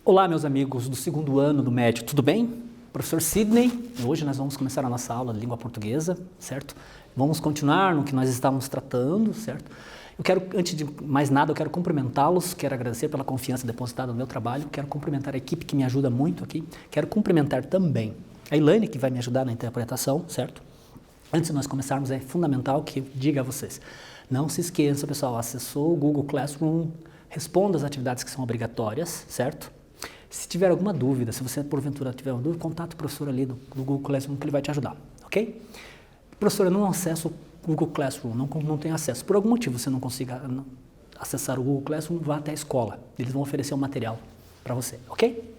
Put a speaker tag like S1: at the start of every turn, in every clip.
S1: Olá, meus amigos do segundo ano do médio, tudo bem? Professor Sidney, hoje nós vamos começar a nossa aula de língua portuguesa, certo? Vamos continuar no que nós estávamos tratando, certo? Antes de mais nada, eu quero cumprimentá-los, quero agradecer pela confiança depositada no meu trabalho, quero cumprimentar a equipe que me ajuda muito aqui, quero cumprimentar também a Elaine, que vai me ajudar na interpretação, certo? Antes de nós começarmos, é fundamental que eu diga a vocês, não se esqueçam, pessoal, acessou o Google Classroom, responda as atividades que são obrigatórias, certo? Se tiver alguma dúvida, se você porventura tiver uma dúvida, contate o professor ali do Google Classroom que ele vai te ajudar, ok? Professor, eu não acesso o Google Classroom, não tenho acesso. Por algum motivo você não consiga acessar o Google Classroom, vá até a escola. Eles vão oferecer um material para você, ok?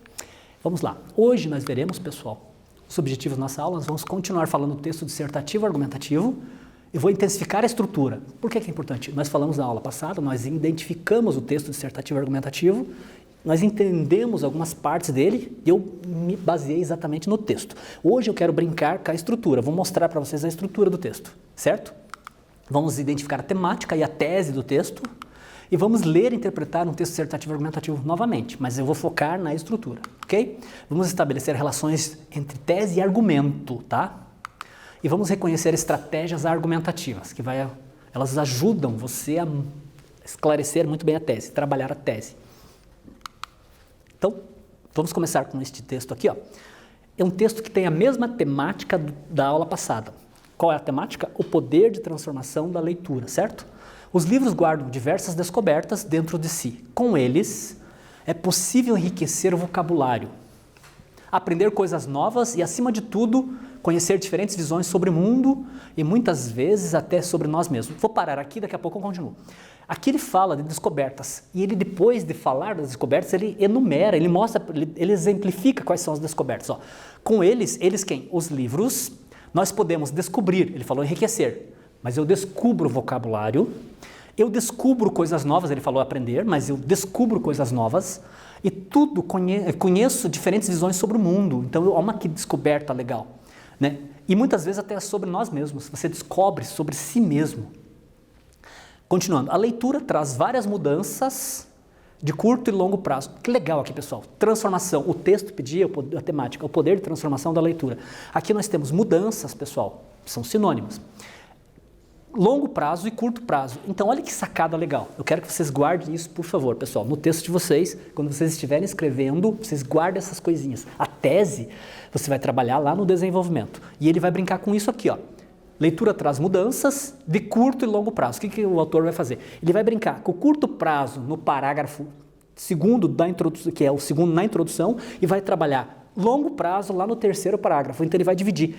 S1: Vamos lá. Hoje nós veremos, pessoal, os objetivos da nossa aula. Nós vamos continuar falando do texto dissertativo argumentativo. Eu vou intensificar a estrutura. Por que é importante? Nós falamos na aula passada, nós identificamos o texto dissertativo argumentativo, nós entendemos algumas partes dele e eu me baseei exatamente no texto. Hoje eu quero brincar com a estrutura, vou mostrar para vocês a estrutura do texto, certo? Vamos identificar a temática e a tese do texto e vamos ler e interpretar um texto dissertativo argumentativo novamente, mas eu vou focar na estrutura, ok? Vamos estabelecer relações entre tese e argumento, tá? E vamos reconhecer estratégias argumentativas, que elas ajudam você a esclarecer muito bem a tese, trabalhar a tese. Então, vamos começar com este texto aqui, ó. É um texto que tem a mesma temática da aula passada. Qual é a temática? O poder de transformação da leitura, certo? Os livros guardam diversas descobertas dentro de si. Com eles, é possível enriquecer o vocabulário, aprender coisas novas e, acima de tudo, conhecer diferentes visões sobre o mundo e muitas vezes até sobre nós mesmos. Vou parar aqui, daqui a pouco eu continuo. Aqui ele fala de descobertas e ele, depois de falar das descobertas, ele enumera, ele mostra, ele exemplifica quais são as descobertas. Ó. Com eles quem? Os livros, nós podemos descobrir, ele falou enriquecer, mas eu descubro vocabulário, eu descubro coisas novas, ele falou aprender, mas eu descubro coisas novas e tudo conheço diferentes visões sobre o mundo. Então, olha uma que descoberta legal. Né? E muitas vezes até sobre nós mesmos, você descobre sobre si mesmo. Continuando, a leitura traz várias mudanças de curto e longo prazo. Que legal aqui, pessoal. Transformação, o texto pedia a temática, o poder de transformação da leitura. Aqui nós temos mudanças, pessoal, são sinônimos. Longo prazo e curto prazo. Então, olha que sacada legal. Eu quero que vocês guardem isso, por favor, pessoal. No texto de vocês, quando vocês estiverem escrevendo, vocês guardem essas coisinhas. A tese, você vai trabalhar lá no desenvolvimento. E ele vai brincar com isso aqui, ó. Leitura traz mudanças de curto e longo prazo. O que o autor vai fazer? Ele vai brincar com o curto prazo no parágrafo segundo da introdução, que é o segundo na introdução, e vai trabalhar longo prazo lá no terceiro parágrafo. Então, ele vai dividir.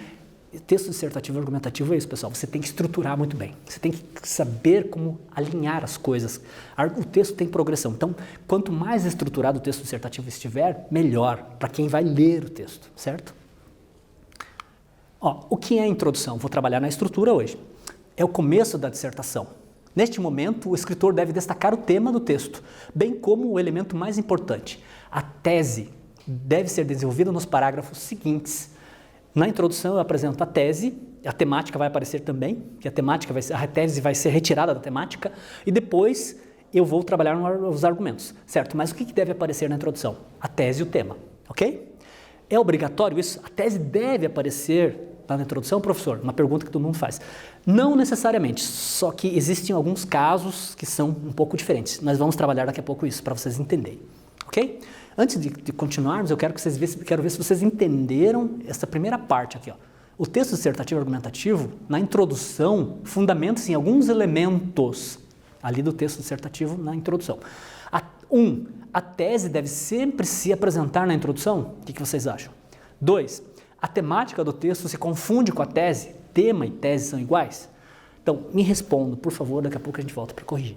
S1: Texto dissertativo argumentativo é isso, pessoal. Você tem que estruturar muito bem. Você tem que saber como alinhar as coisas. O texto tem progressão. Então, quanto mais estruturado o texto dissertativo estiver, melhor para quem vai ler o texto, certo? Ó, o que é a introdução? Vou trabalhar na estrutura hoje. É o começo da dissertação. Neste momento, o escritor deve destacar o tema do texto, bem como o elemento mais importante. A tese deve ser desenvolvida nos parágrafos seguintes. Na introdução eu apresento a tese, a temática vai aparecer também, que a tese vai ser retirada da temática, e depois eu vou trabalhar os argumentos, certo? Mas o que deve aparecer na introdução? A tese e o tema, ok? É obrigatório isso? A tese deve aparecer na introdução, professor? Uma pergunta que todo mundo faz. Não necessariamente, só que existem alguns casos que são um pouco diferentes. Nós vamos trabalhar daqui a pouco isso, para vocês entenderem, ok? Antes de continuarmos, eu quero ver se vocês entenderam essa primeira parte aqui. Ó. O texto dissertativo argumentativo, na introdução, fundamenta-se em alguns elementos ali do texto dissertativo na introdução. A tese deve sempre se apresentar na introdução? O que vocês acham? 2, a temática do texto se confunde com a tese? Tema e tese são iguais? Então, me respondam, por favor, daqui a pouco a gente volta para corrigir.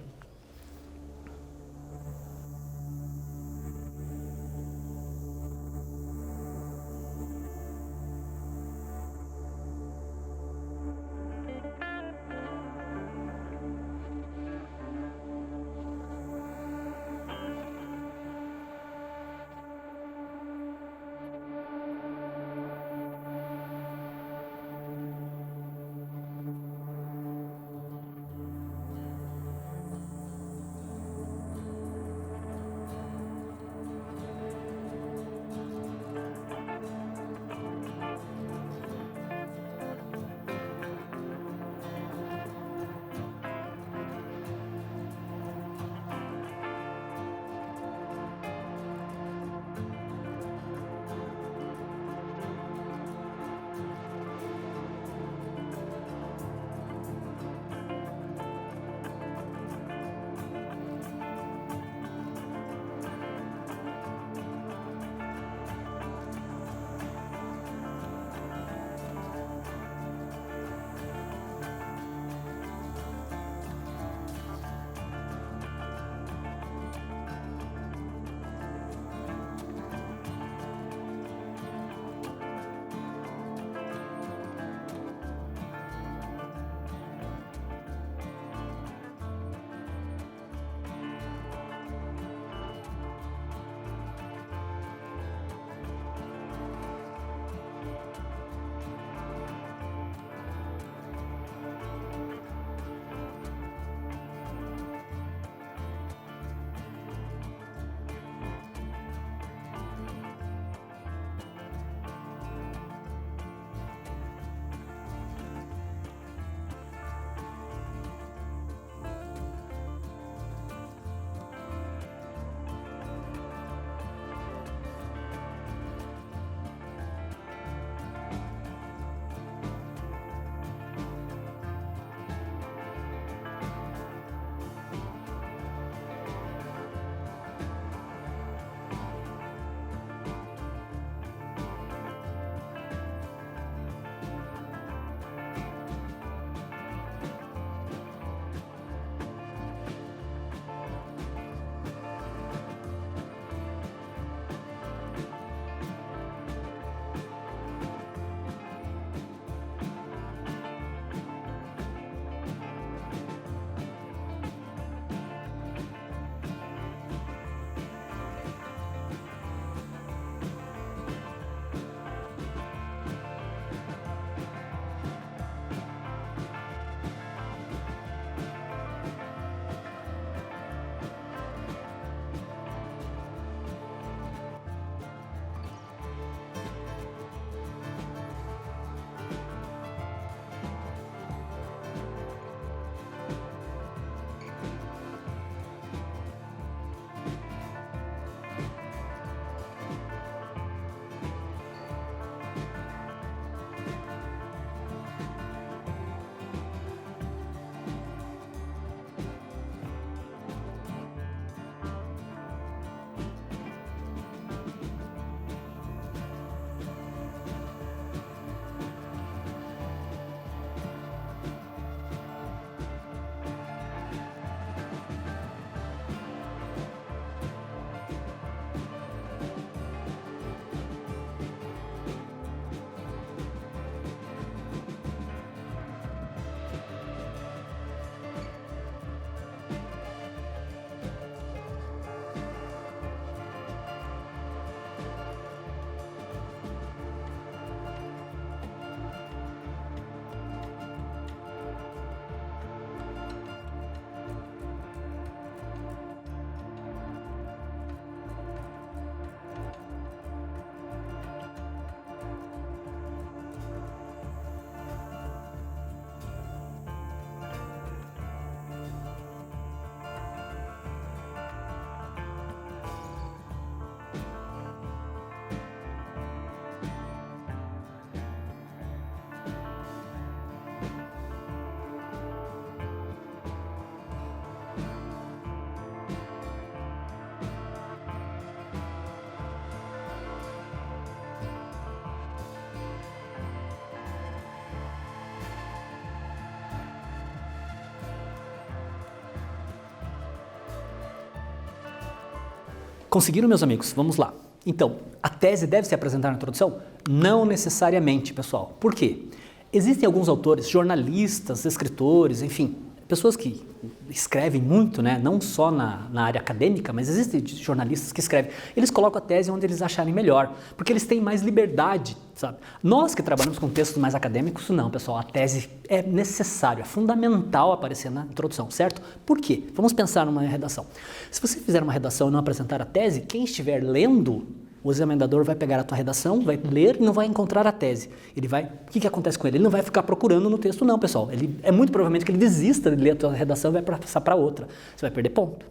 S1: Conseguiram, meus amigos? Vamos lá. Então, a tese deve se apresentar na introdução? Não necessariamente, pessoal. Por quê? Existem alguns autores, jornalistas, escritores, enfim, pessoas que escrevem muito, né? Não só na área acadêmica, mas existem jornalistas que escrevem. Eles colocam a tese onde eles acharem melhor, porque eles têm mais liberdade, sabe? Nós que trabalhamos com textos mais acadêmicos, não, pessoal. A tese é necessário, é fundamental aparecer na introdução, certo? Por quê? Vamos pensar numa redação. Se você fizer uma redação e não apresentar a tese, quem estiver lendo, o examinador vai pegar a tua redação, vai ler e não vai encontrar a tese. Ele vai, o que acontece com ele? Ele não vai ficar procurando no texto não, pessoal. É muito provavelmente que ele desista de ler a tua redação e vai passar para outra. Você vai perder ponto.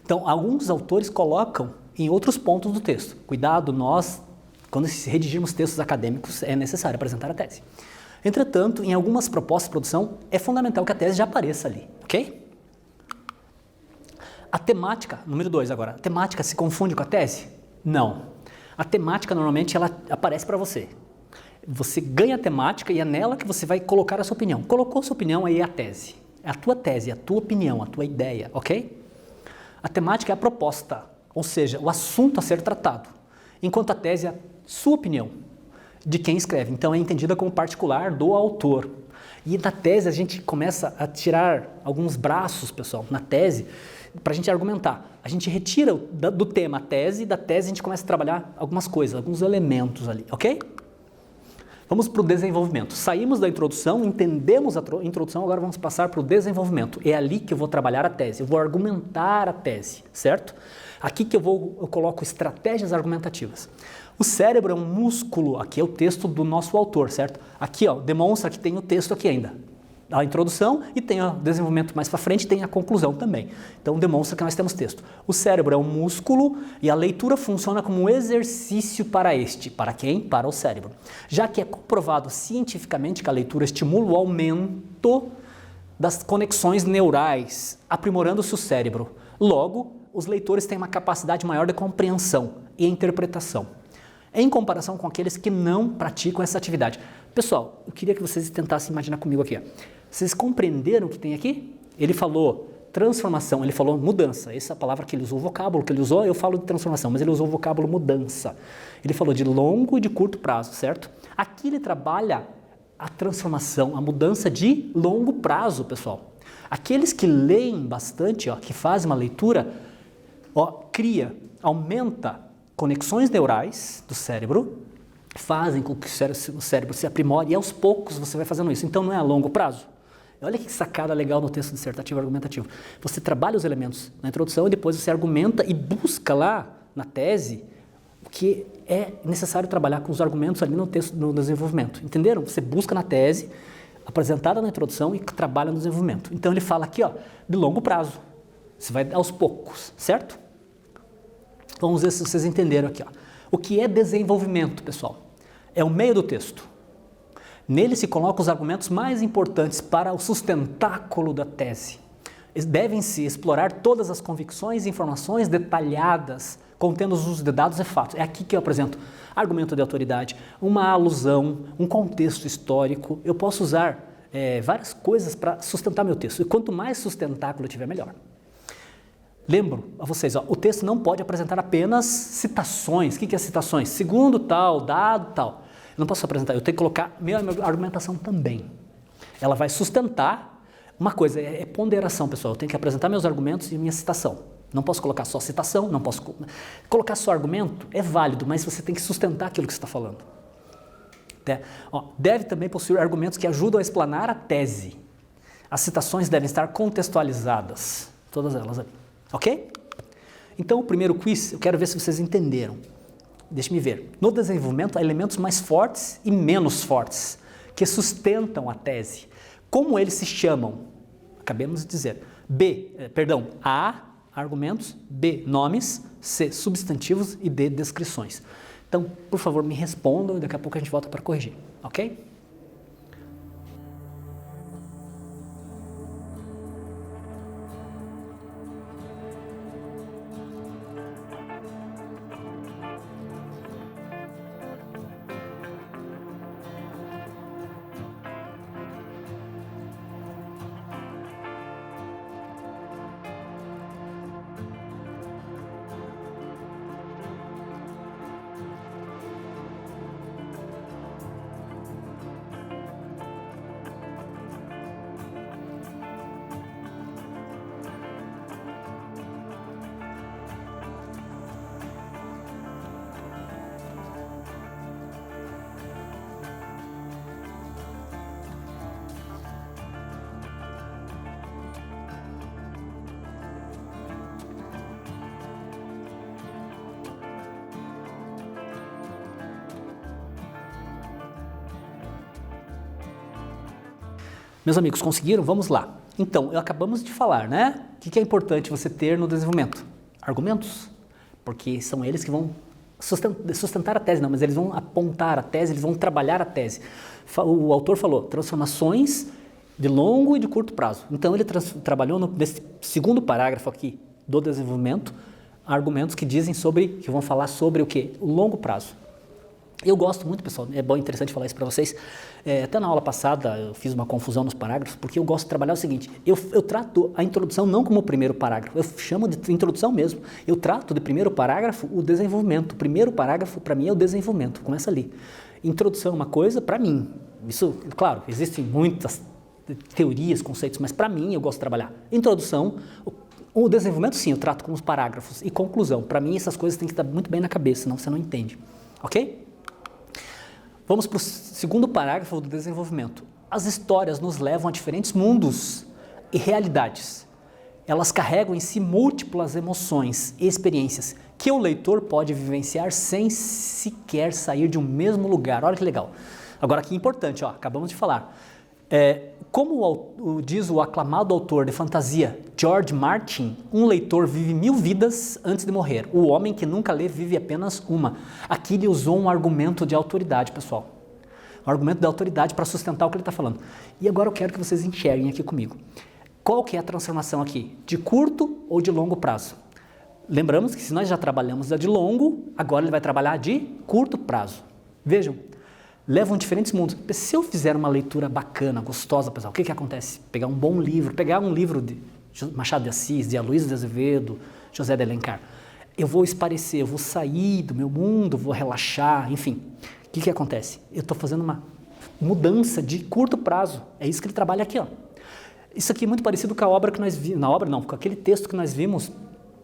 S1: Então, alguns autores colocam em outros pontos do texto. Cuidado, nós, quando redigirmos textos acadêmicos, é necessário apresentar a tese. Entretanto, em algumas propostas de produção, é fundamental que a tese já apareça ali, ok? A temática, número 2 agora, a temática se confunde com a tese? Não. A temática, normalmente, ela aparece para você. Você ganha a temática e é nela que você vai colocar a sua opinião. Colocou a sua opinião, aí é a tese. É a tua tese, a tua opinião, a tua ideia, ok? A temática é a proposta, ou seja, o assunto a ser tratado. Enquanto a tese é a sua opinião, de quem escreve. Então, é entendida como particular do autor. E na tese, a gente começa a tirar alguns braços, pessoal, na tese, para a gente argumentar. A gente retira do tema a tese, e da tese a gente começa a trabalhar algumas coisas, alguns elementos ali, ok? Vamos para o desenvolvimento. Saímos da introdução, entendemos a introdução, agora vamos passar para o desenvolvimento. É ali que eu vou trabalhar a tese, eu vou argumentar a tese, certo? Aqui que eu coloco estratégias argumentativas. O cérebro é um músculo, aqui é o texto do nosso autor, certo? Aqui, ó, demonstra que tem o texto aqui ainda. A introdução e tem o desenvolvimento mais para frente, tem a conclusão também. Então demonstra que nós temos texto. O cérebro é um músculo e a leitura funciona como um exercício para este. Para quem? Para o cérebro. Já que é comprovado cientificamente que a leitura estimula o aumento das conexões neurais, aprimorando-se o cérebro. Logo, os leitores têm uma capacidade maior de compreensão e interpretação, em comparação com aqueles que não praticam essa atividade. Pessoal, eu queria que vocês tentassem imaginar comigo aqui. Ó. Vocês compreenderam o que tem aqui? Ele falou transformação, ele falou mudança. Essa é a palavra que ele usou, o vocábulo que ele usou, eu falo de transformação, mas ele usou o vocábulo mudança. Ele falou de longo e de curto prazo, certo? Aqui ele trabalha a transformação, a mudança de longo prazo, pessoal. Aqueles que leem bastante, ó, que fazem uma leitura, ó, cria, aumenta conexões neurais do cérebro, fazem com que o cérebro se aprimore e aos poucos você vai fazendo isso. Então não é a longo prazo. Olha que sacada legal no texto dissertativo argumentativo. Você trabalha os elementos na introdução e depois você argumenta e busca lá na tese o que é necessário trabalhar com os argumentos ali no texto, no desenvolvimento. Entenderam? Você busca na tese, apresentada na introdução e trabalha no desenvolvimento. Então ele fala aqui, ó, de longo prazo. Você vai aos poucos, certo? Vamos ver se vocês entenderam aqui. Ó. O que é desenvolvimento, pessoal? É o meio do texto. Nele se colocam os argumentos mais importantes para o sustentáculo da tese. Devem-se explorar todas as convicções e informações detalhadas, contendo os usos de dados e fatos. É aqui que eu apresento argumento de autoridade, uma alusão, um contexto histórico. Eu posso usar várias coisas para sustentar meu texto. E quanto mais sustentáculo eu tiver, melhor. Lembro a vocês, ó, o texto não pode apresentar apenas citações. O que é citações? Segundo tal, dado tal. Eu não posso apresentar, eu tenho que colocar minha argumentação também. Ela vai sustentar uma coisa, é ponderação, pessoal. Eu tenho que apresentar meus argumentos e minha citação. Não posso colocar só citação, não posso colocar só argumento, é válido, mas você tem que sustentar aquilo que você está falando. Deve também possuir argumentos que ajudam a explanar a tese. As citações devem estar contextualizadas, todas elas ali. Ok? Então, o primeiro quiz, eu quero ver se vocês entenderam. Deixe-me ver. No desenvolvimento, há elementos mais fortes e menos fortes, que sustentam a tese. Como eles se chamam? Acabamos de dizer. A, argumentos, B, nomes, C, substantivos e D, descrições. Então, por favor, me respondam e daqui a pouco a gente volta para corrigir. Ok? Meus amigos, conseguiram? Vamos lá. Então, acabamos de falar, né? O que é importante você ter no desenvolvimento? Argumentos, porque são eles que vão sustentar a tese, não, mas eles vão apontar a tese, eles vão trabalhar a tese. O autor falou transformações de longo e de curto prazo. Então, ele trabalhou nesse segundo parágrafo aqui do desenvolvimento, argumentos que dizem sobre, que vão falar sobre o quê? O longo prazo. Eu gosto muito, pessoal, é bom, interessante falar isso para vocês, até na aula passada eu fiz uma confusão nos parágrafos, porque eu gosto de trabalhar o seguinte, eu trato a introdução não como o primeiro parágrafo, eu chamo de introdução mesmo, eu trato de primeiro parágrafo o desenvolvimento, o primeiro parágrafo para mim é o desenvolvimento, começa ali. Introdução é uma coisa, para mim, isso, claro, existem muitas teorias, conceitos, mas para mim eu gosto de trabalhar. Introdução, o desenvolvimento sim, eu trato como os parágrafos, e conclusão, para mim essas coisas têm que estar muito bem na cabeça, senão você não entende, ok? Vamos para o segundo parágrafo do desenvolvimento. As histórias nos levam a diferentes mundos e realidades. Elas carregam em si múltiplas emoções e experiências que o leitor pode vivenciar sem sequer sair de um mesmo lugar. Olha que legal. Agora aqui é importante, ó, acabamos de falar. Como diz o aclamado autor de fantasia George Martin, um leitor vive 1000 vidas antes de morrer. O homem que nunca lê vive apenas uma. Aqui ele usou um argumento de autoridade, pessoal. Um argumento de autoridade para sustentar o que ele está falando. E agora eu quero que vocês enxerguem aqui comigo. Qual que é a transformação aqui? De curto ou de longo prazo? Lembramos que se nós já trabalhamos a de longo, agora ele vai trabalhar de curto prazo. Vejam. Levam diferentes mundos. Se eu fizer uma leitura bacana, gostosa, pessoal, o que acontece? Pegar um bom livro, pegar um livro de Machado de Assis, de Aloysio de Azevedo, José de Alencar, eu vou esparecer, eu vou sair do meu mundo, vou relaxar, enfim. O que acontece? Eu estou fazendo uma mudança de curto prazo. É isso que ele trabalha aqui, ó. Isso aqui é muito parecido com a obra que nós vimos, com aquele texto que nós vimos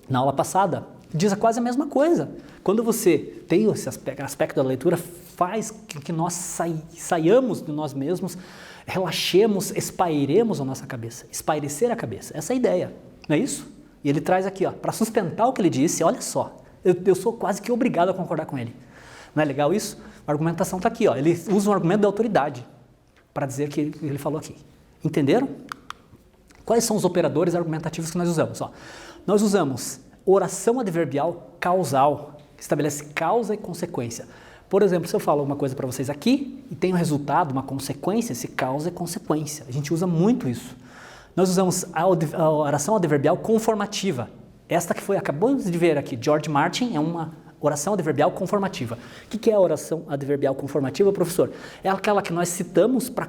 S1: na aula passada. Diz quase a mesma coisa. Quando você tem esse aspecto da leitura, faz que nós saiamos de nós mesmos, relaxemos, espairemos a nossa cabeça. Espairecer a cabeça. Essa é a ideia, não é isso? E ele traz aqui, para sustentar o que ele disse, olha só, eu sou quase que obrigado a concordar com ele. Não é legal isso? A argumentação está aqui, ele usa um argumento da autoridade para dizer que ele falou aqui. Entenderam? Quais são os operadores argumentativos que nós usamos? Nós usamos oração adverbial causal, que estabelece causa e consequência. Por exemplo, se eu falo uma coisa para vocês aqui e tem um resultado, uma consequência, esse causa e consequência. A gente usa muito isso. Nós usamos a oração adverbial conformativa. Esta que acabamos de ver aqui, George Martin, é uma oração adverbial conformativa. O que é a oração adverbial conformativa, professor? É aquela que nós citamos para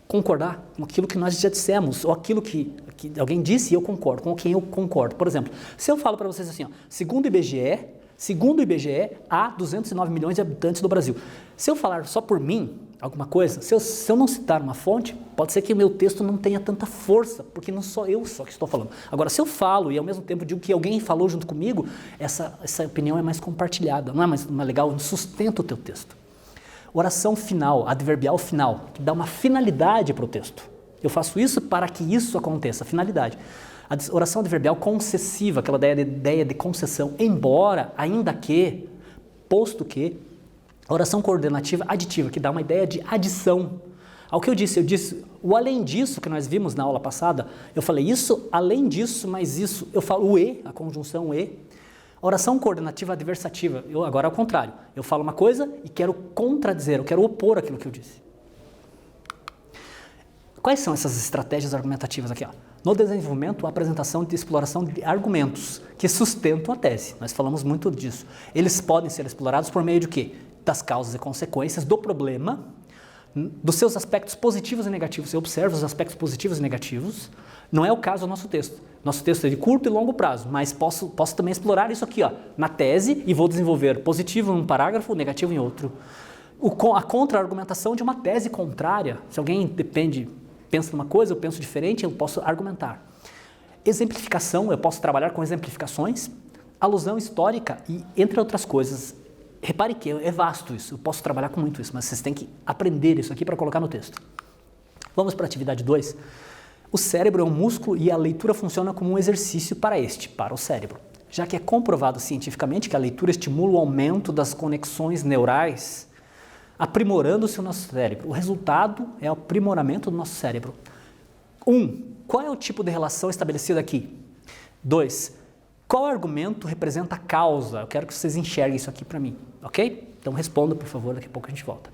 S1: concordar com aquilo que nós já dissemos, ou aquilo que alguém disse e eu concordo, com quem eu concordo. Por exemplo, se eu falo para vocês assim, segundo o IBGE, há 209 milhões de habitantes no Brasil. Se eu falar só por mim, alguma coisa, se eu não citar uma fonte, pode ser que o meu texto não tenha tanta força, porque não sou eu só que estou falando. Agora, se eu falo e ao mesmo tempo digo que alguém falou junto comigo, essa opinião é mais compartilhada, não é mais legal, sustenta o teu texto. Oração final, adverbial final, que dá uma finalidade para o texto. Eu faço isso para que isso aconteça, finalidade. A oração adverbial concessiva, aquela ideia de concessão, embora, ainda que, posto que, a oração coordenativa aditiva, que dá uma ideia de adição. Ao que eu disse o além disso que nós vimos na aula passada, eu falei isso, além disso, mais isso, eu falo o e, a conjunção e. A oração coordenativa adversativa, agora é o contrário, eu falo uma coisa e quero contradizer, eu quero opor aquilo que eu disse. Quais são essas estratégias argumentativas aqui? No desenvolvimento, a apresentação de exploração de argumentos que sustentam a tese. Nós falamos muito disso. Eles podem ser explorados por meio de quê? Das causas e consequências do problema, dos seus aspectos positivos e negativos. Eu observo os aspectos positivos e negativos. Não é o caso do nosso texto. Nosso texto é de curto e longo prazo, mas posso também explorar isso aqui, na tese, e vou desenvolver positivo em um parágrafo, negativo em outro. A contra-argumentação de uma tese contrária. Se alguém pensa numa coisa, eu penso diferente, eu posso argumentar. Exemplificação, eu posso trabalhar com exemplificações, alusão histórica e, entre outras coisas. Repare que é vasto isso, eu posso trabalhar com muito isso, mas vocês têm que aprender isso aqui para colocar no texto. Vamos para a atividade 2. O cérebro é um músculo e a leitura funciona como um exercício para o cérebro. Já que é comprovado cientificamente que a leitura estimula o aumento das conexões neurais, aprimorando-se o nosso cérebro. O resultado é o aprimoramento do nosso cérebro. Qual é o tipo de relação estabelecida aqui? 2. Qual argumento representa a causa? Eu quero que vocês enxerguem isso aqui para mim, ok? Então responda, por favor, daqui a pouco a gente volta.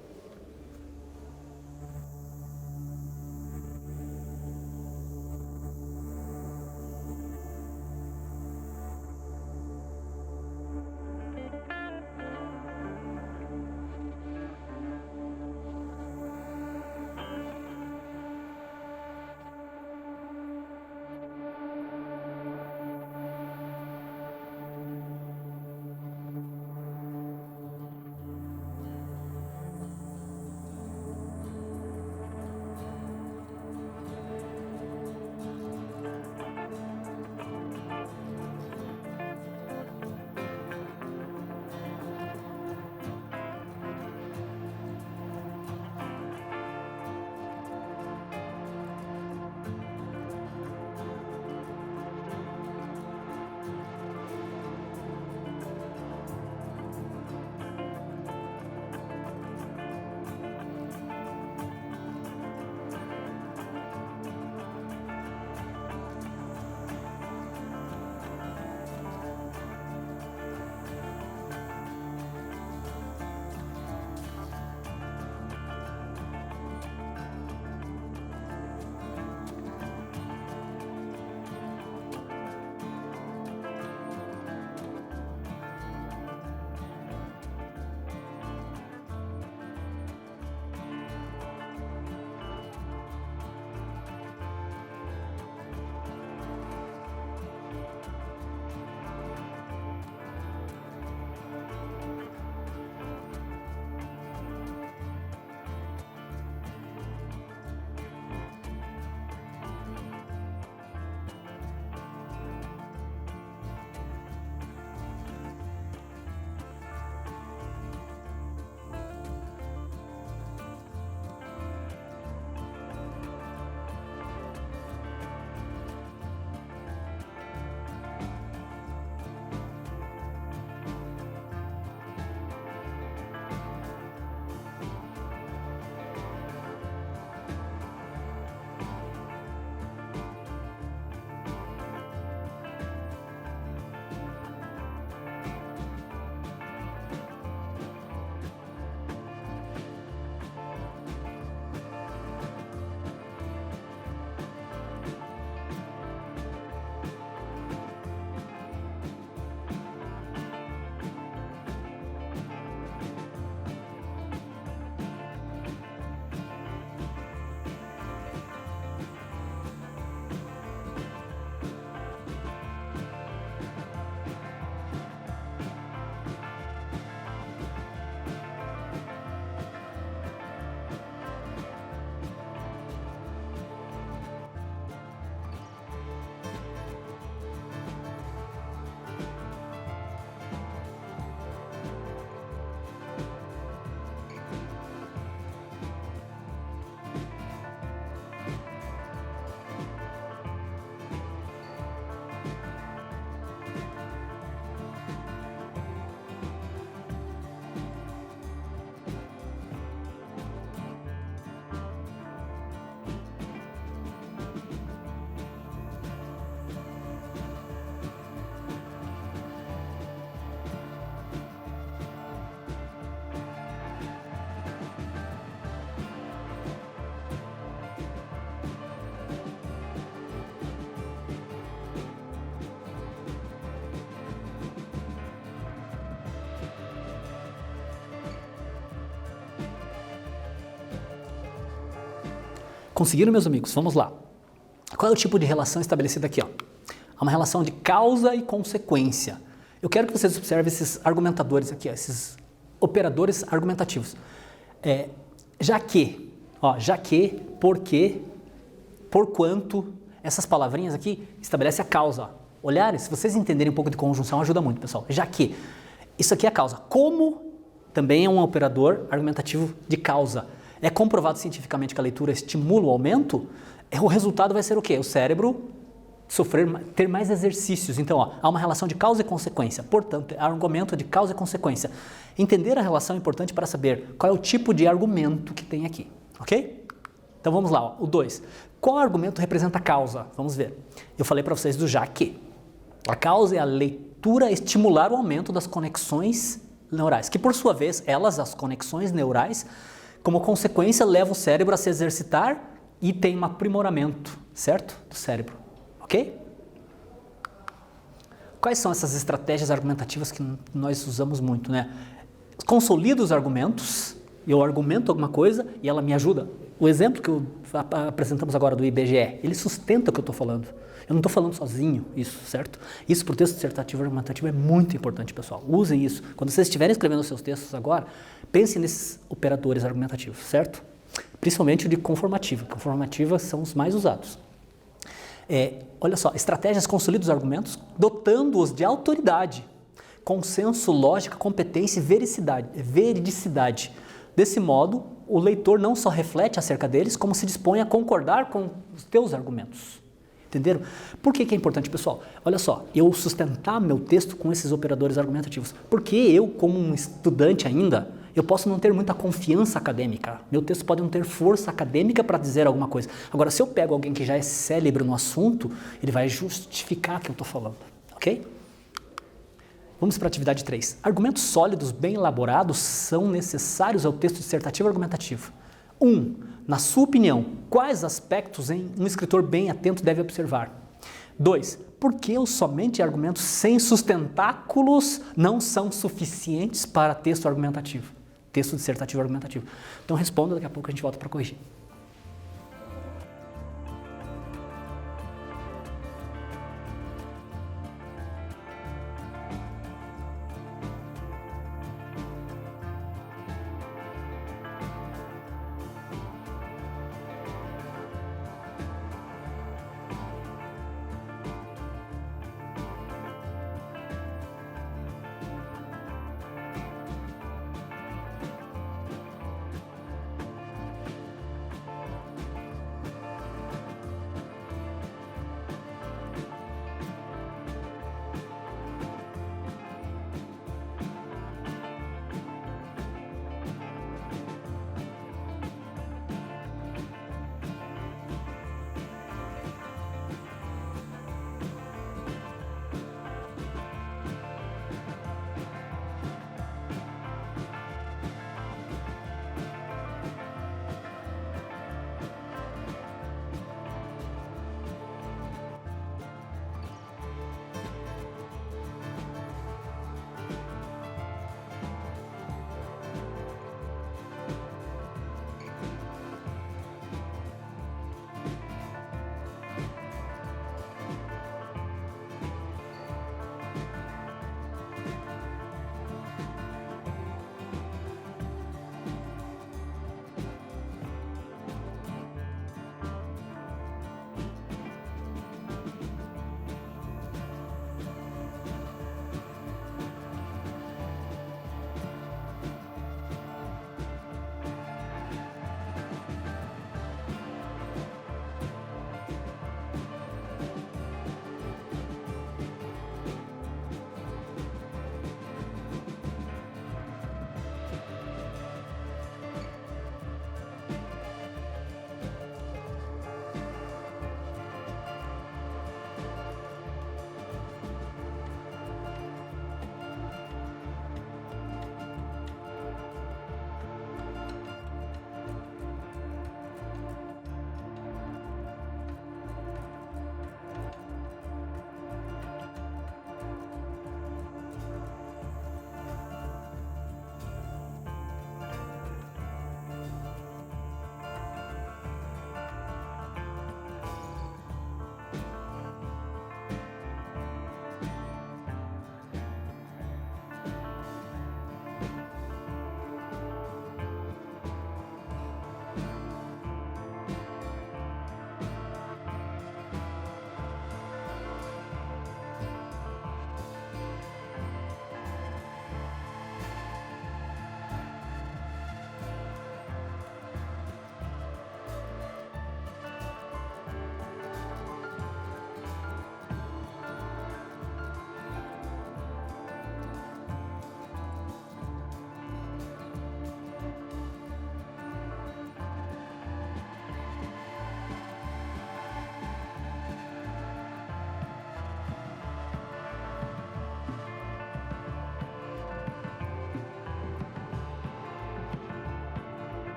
S1: Conseguiram, meus amigos? Vamos lá. Qual é o tipo de relação estabelecida aqui? Ó? Há uma relação de causa e consequência. Eu quero que vocês observem esses argumentadores aqui, ó, esses operadores argumentativos. Já que, porque, porquanto, essas palavrinhas aqui estabelecem a causa. Ó. Olharem, se vocês entenderem um pouco de conjunção, ajuda muito, pessoal. Já que, isso aqui é a causa. Como também é um operador argumentativo de causa. É comprovado cientificamente que a leitura estimula o aumento, o resultado vai ser o quê? O cérebro ter mais exercícios. Então, ó, há uma relação de causa e consequência. Portanto, é argumento de causa e consequência. Entender a relação é importante para saber qual é o tipo de argumento que tem aqui, ok? Então, vamos lá, ó, o 2. Qual argumento representa a causa? Vamos ver. Eu falei para vocês do já que. A causa é a leitura estimular o aumento das conexões neurais, que por sua vez, as conexões neurais, como consequência, levam o cérebro a se exercitar e tem um aprimoramento, certo? Do cérebro, ok? Quais são essas estratégias argumentativas que nós usamos muito, né? Consolido os argumentos, eu argumento alguma coisa e ela me ajuda. O exemplo que apresentamos agora do IBGE, ele sustenta o que eu estou falando. Eu não estou falando sozinho isso, certo? Isso para o texto dissertativo argumentativo é muito importante, pessoal. Usem isso. Quando vocês estiverem escrevendo os seus textos agora, pensem nesses operadores argumentativos, certo? Principalmente o de conformativa. Conformativa são os mais usados. Olha só, estratégias consolidam os argumentos, dotando-os de autoridade, consenso, lógica, competência e veridicidade. Desse modo, o leitor não só reflete acerca deles, como se dispõe a concordar com os teus argumentos. Entenderam? Por que é importante, pessoal? Olha só, eu sustentar meu texto com esses operadores argumentativos. Porque eu, como um estudante ainda, eu posso não ter muita confiança acadêmica. Meu texto pode não ter força acadêmica para dizer alguma coisa. Agora, se eu pego alguém que já é célebre no assunto, ele vai justificar o que eu estou falando, ok? Vamos para a atividade 3. Argumentos sólidos, bem elaborados, são necessários ao texto dissertativo argumentativo. 1. Na sua opinião, quais aspectos um escritor bem atento deve observar? 2. Por que somente argumentos sem sustentáculos não são suficientes para texto argumentativo? Texto dissertativo argumentativo. Então responda, daqui a pouco a gente volta para corrigir.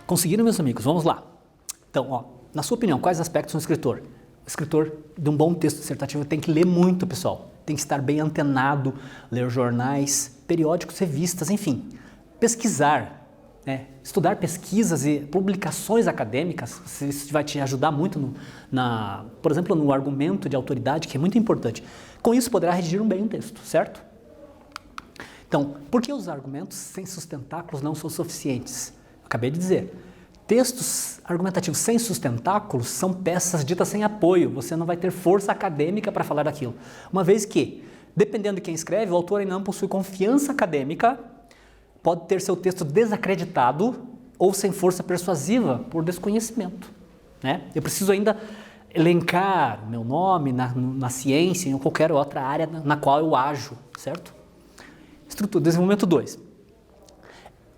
S1: Conseguiram, meus amigos? Vamos lá. Então, ó, na sua opinião, quais aspectos um escritor? O escritor de um bom texto dissertativo tem que ler muito, pessoal. Tem que estar bem antenado, ler jornais, periódicos, revistas, enfim. Pesquisar, né? Estudar pesquisas e publicações acadêmicas, isso vai te ajudar muito, por exemplo, no argumento de autoridade, que é muito importante. Com isso, poderá redigir bem um texto, certo? Então, por que os argumentos sem sustentáculos não são suficientes? Acabei de dizer, textos argumentativos sem sustentáculos são peças ditas sem apoio, você não vai ter força acadêmica para falar daquilo. Uma vez que, dependendo de quem escreve, o autor ainda não possui confiança acadêmica, pode ter seu texto desacreditado ou sem força persuasiva por desconhecimento, né? Eu preciso ainda elencar meu nome na ciência, em qualquer outra área na qual eu ajo, certo? Estrutura, desenvolvimento 2.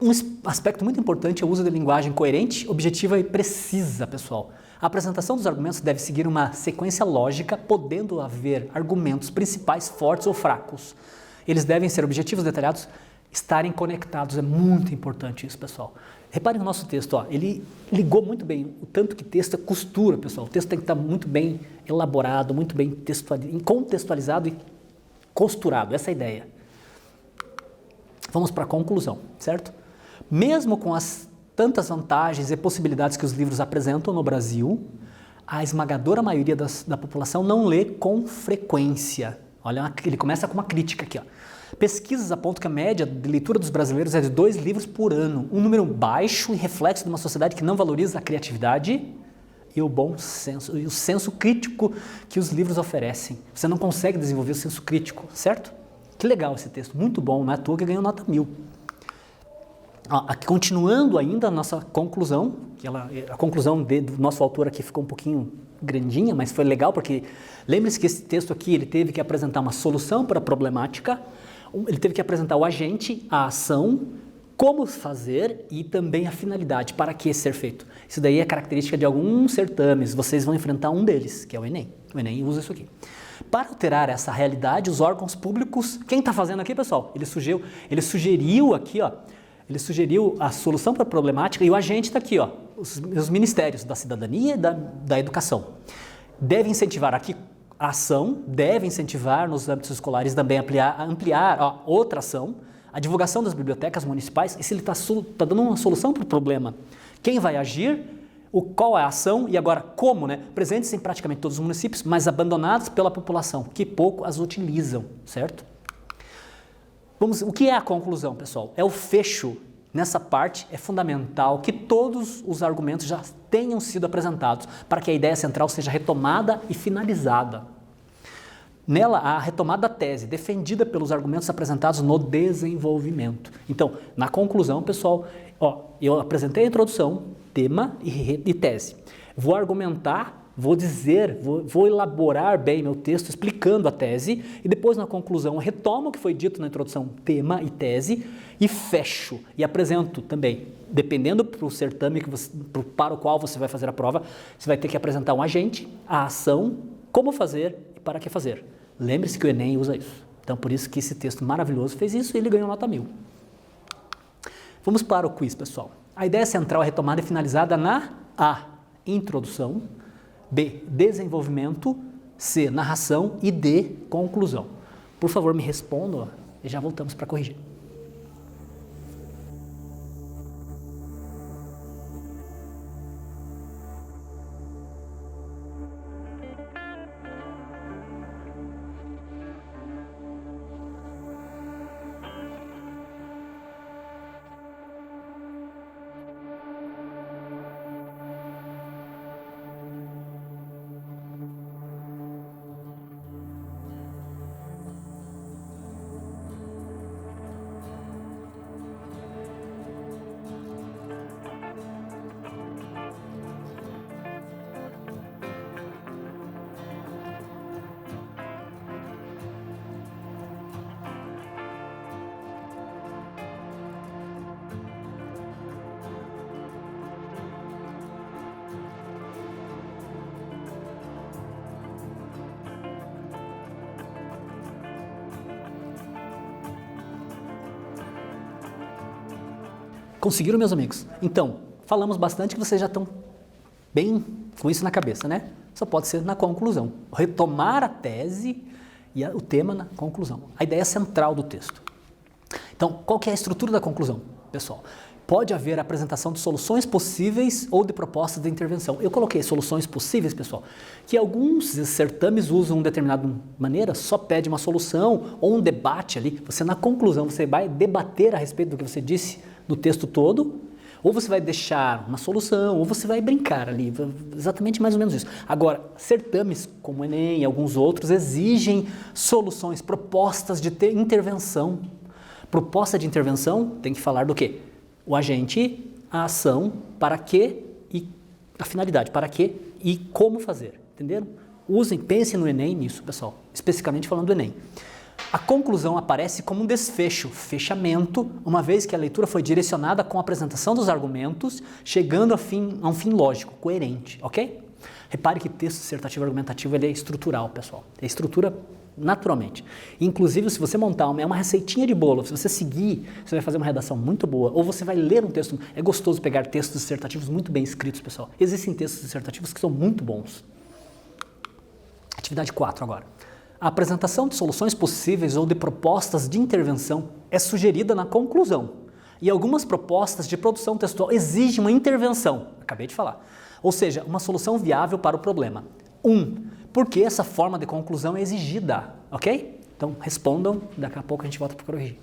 S1: Um aspecto muito importante é o uso de linguagem coerente, objetiva e precisa, pessoal. A apresentação dos argumentos deve seguir uma sequência lógica, podendo haver argumentos principais fortes ou fracos. Eles devem ser objetivos, detalhados, estarem conectados. É muito importante isso, pessoal. Reparem no nosso texto, ó, ele ligou muito bem o tanto que texto é costura, pessoal. O texto tem que estar muito bem elaborado, muito bem contextualizado e costurado. Essa é a ideia. Vamos para a conclusão, certo? Mesmo com as tantas vantagens e possibilidades que os livros apresentam no Brasil, a esmagadora maioria da população não lê com frequência. Olha, ele começa com uma crítica aqui, ó. Pesquisas apontam que a média de leitura dos brasileiros é de 2 livros por ano, um número baixo e reflexo de uma sociedade que não valoriza a criatividade e o bom senso, e o senso crítico que os livros oferecem. Você não consegue desenvolver o senso crítico, certo? Que legal esse texto, muito bom, não é à toa que ganhou nota 1000. Aqui, continuando ainda a nossa conclusão, a conclusão do nosso autor aqui ficou um pouquinho grandinha, mas foi legal porque lembre-se que esse texto aqui ele teve que apresentar uma solução para a problemática, ele teve que apresentar o agente, a ação, como fazer e também a finalidade, para que ser feito. Isso daí é característica de alguns certames, vocês vão enfrentar um deles, que é o Enem. O Enem usa isso aqui. Para alterar essa realidade, os órgãos públicos, quem está fazendo aqui, pessoal? Ele sugeriu aqui, ó, ele sugeriu a solução para a problemática e o agente está aqui, ó, os ministérios da cidadania e da educação. Deve incentivar aqui a ação, deve incentivar nos âmbitos escolares também ampliar outra ação, a divulgação das bibliotecas municipais, e se ele está dando uma solução para o problema, quem vai agir, qual é a ação e agora como, né? Presentes em praticamente todos os municípios, mas abandonados pela população, que pouco as utilizam, certo? O que é a conclusão, pessoal? É o fecho. Nessa parte é fundamental que todos os argumentos já tenham sido apresentados para que a ideia central seja retomada e finalizada. Nela, a retomada da tese, defendida pelos argumentos apresentados no desenvolvimento. Então, na conclusão, pessoal, eu apresentei a introdução, tema e tese. Vou argumentar, vou elaborar bem meu texto explicando a tese e depois na conclusão retomo o que foi dito na introdução, tema e tese e fecho e apresento também, dependendo do certame para o qual você vai fazer a prova, você vai ter que apresentar um agente, a ação, como fazer e para que fazer. Lembre-se que o Enem usa isso. Então por isso que esse texto maravilhoso fez isso e ele ganhou nota 1000. Vamos para o quiz, pessoal. A ideia central é retomada e finalizada na A, introdução, B, desenvolvimento, C, narração e D, conclusão. Por favor, me respondam e já voltamos para corrigir. Conseguiram, meus amigos? Então, falamos bastante que vocês já estão bem com isso na cabeça, né? Só pode ser na conclusão. Retomar a tese e o tema na conclusão. A ideia central do texto. Então, qual que é a estrutura da conclusão, pessoal? Pode haver a apresentação de soluções possíveis ou de propostas de intervenção. Eu coloquei soluções possíveis, pessoal, que alguns certames usam de determinada maneira, só pede uma solução ou um debate ali. Você, na conclusão, você vai debater a respeito do que você disse no texto todo, ou você vai deixar uma solução, ou você vai brincar ali, exatamente mais ou menos isso. Agora, certames como o Enem e alguns outros exigem soluções, propostas de intervenção. Proposta de intervenção tem que falar do quê? O agente, a ação, para quê e a finalidade, para quê e como fazer, entenderam? Usem, pensem no Enem nisso, pessoal, especificamente falando do Enem. A conclusão aparece como um desfecho, fechamento, uma vez que a leitura foi direcionada com a apresentação dos argumentos, chegando a um fim lógico, coerente, ok? Repare que texto dissertativo argumentativo ele é estrutural, pessoal, é estrutura naturalmente. Inclusive, se você montar uma receitinha de bolo, se você seguir, você vai fazer uma redação muito boa, ou você vai ler um texto, é gostoso pegar textos dissertativos muito bem escritos, pessoal. Existem textos dissertativos que são muito bons. Atividade 4 agora. A apresentação de soluções possíveis ou de propostas de intervenção é sugerida na conclusão. E algumas propostas de produção textual exigem uma intervenção, acabei de falar. Ou seja, uma solução viável para o problema. Porque essa forma de conclusão é exigida, ok? Então respondam, daqui a pouco a gente volta para corrigir.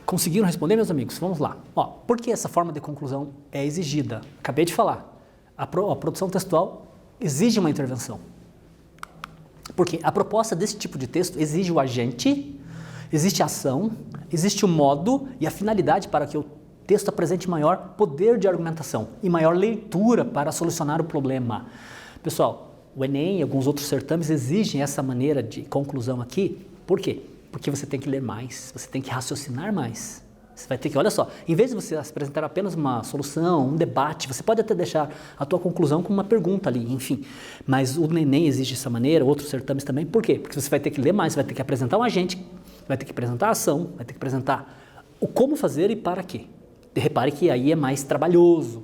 S1: Conseguiram responder, meus amigos? Vamos lá. Ó, por que essa forma de conclusão é exigida? Acabei de falar. A produção textual exige uma intervenção. Porque a proposta desse tipo de texto exige o agente, existe a ação, existe o modo e a finalidade para que o texto apresente maior poder de argumentação e maior leitura para solucionar o problema. Pessoal, o Enem e alguns outros certames exigem essa maneira de conclusão aqui. Por quê? Porque você tem que ler mais, você tem que raciocinar mais. Você vai ter que, olha só, em vez de você apresentar apenas uma solução, um debate, você pode até deixar a tua conclusão com uma pergunta ali, enfim. Mas o Enem exige dessa maneira, outros certames também. Por quê? Porque você vai ter que ler mais, você vai ter que apresentar um agente, vai ter que apresentar a ação, vai ter que apresentar o como fazer e para quê. E repare que aí é mais trabalhoso.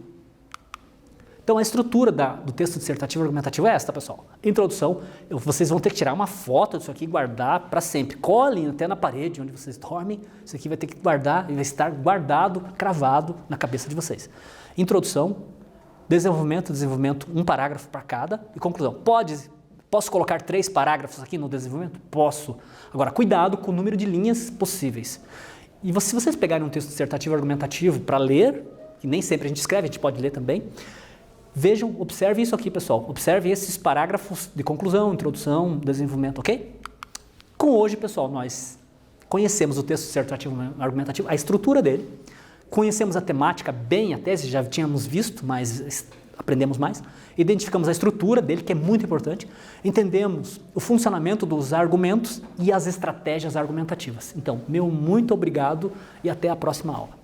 S1: Então, a estrutura do texto dissertativo argumentativo é esta, pessoal. Introdução, vocês vão ter que tirar uma foto disso aqui e guardar para sempre. Colhem até na parede onde vocês dormem. Isso aqui vai ter que guardar e vai estar guardado, cravado na cabeça de vocês. Introdução, desenvolvimento, um parágrafo para cada e conclusão. Posso colocar 3 parágrafos aqui no desenvolvimento? Posso. Agora, cuidado com o número de linhas possíveis. E se vocês pegarem um texto dissertativo argumentativo para ler, que nem sempre a gente escreve, a gente pode ler também, vejam, observe isso aqui, pessoal. Observe esses parágrafos de conclusão, introdução, desenvolvimento, ok? Com hoje, pessoal, nós conhecemos o texto dissertativo argumentativo, a estrutura dele, conhecemos a temática bem, a tese já tínhamos visto, mas aprendemos mais, identificamos a estrutura dele, que é muito importante, entendemos o funcionamento dos argumentos e as estratégias argumentativas. Então, meu muito obrigado e até a próxima aula.